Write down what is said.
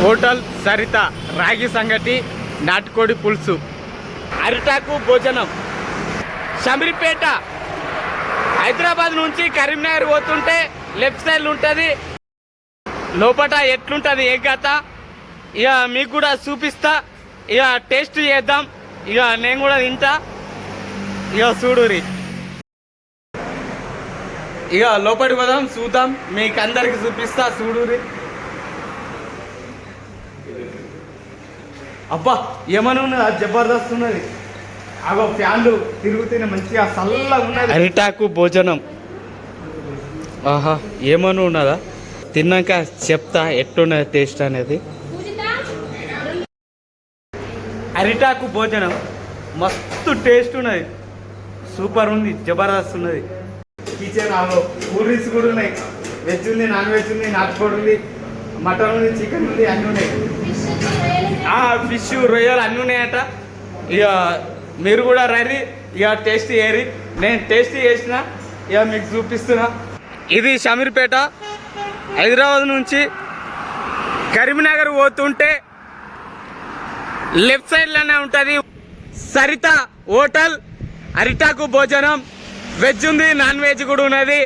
Hotel Saritha రాగి సంగటి నాటుకోడి పులుసు అరిటాకు భోజనం షమీర్పేట హైదరాబాద్ నుంచి కరీంనగర్ పోతుంటే లెఫ్ట్ సైడ్ ఉంటుంది. లోపల ఎట్లుంటుంది ఏ కథ ఇక మీకు కూడా చూపిస్తా. ఇక టేస్ట్ చేద్దాం. ఇక నేను కూడా తింటా. ఇక చూడురి. ఇక లోపలికి పోదాం చూద్దాం. మీకు అందరికి చూపిస్తా చూడురి. అబ్బా ఏమని ఉన్నది జబర్దస్త్ ఉన్నది. అగో ఫ్యాన్లు తిరుగుతూనే మంచిగా చల్లగా ఉన్నది. అరిటాకు భోజనం ఆహా ఏమని ఉన్నదా తిన్నాక చెప్తా ఎట్లున్నది టేస్ట్ అనేది. అరిటాకు భోజనం మస్తు టేస్ట్ ఉన్నది. సూపర్ ఉంది. జబర్దస్త్ ఉన్నది. కిచెన్ ఆలో కూల్ డ్రింక్స్ కూడా ఉన్నాయి. వెజ్ ఉంది, నాన్ వెజ్ ఉంది, నాటుకోడి ఉంది, మటన్ ఉంది, చికెన్ ఉంది, అన్నీ ఉన్నాయి. ఫిష్ రొయ్యలు అన్నీ ఉన్నాయట. ఇక మీరు కూడా రండి. ఇక టేస్ట్ చేయరి. నేను టేస్ట్ చేసిన ఇక మీకు చూపిస్తున్నా. ఇది షమీర్పేట హైదరాబాద్ నుంచి కరీంనగర్ పోతుంటే లెఫ్ట్ సైడ్లోనే ఉంటుంది సరిత హోటల్. అరిటాకు భోజనం వెజ్ ఉంది, నాన్ వెజ్ కూడా ఉన్నది.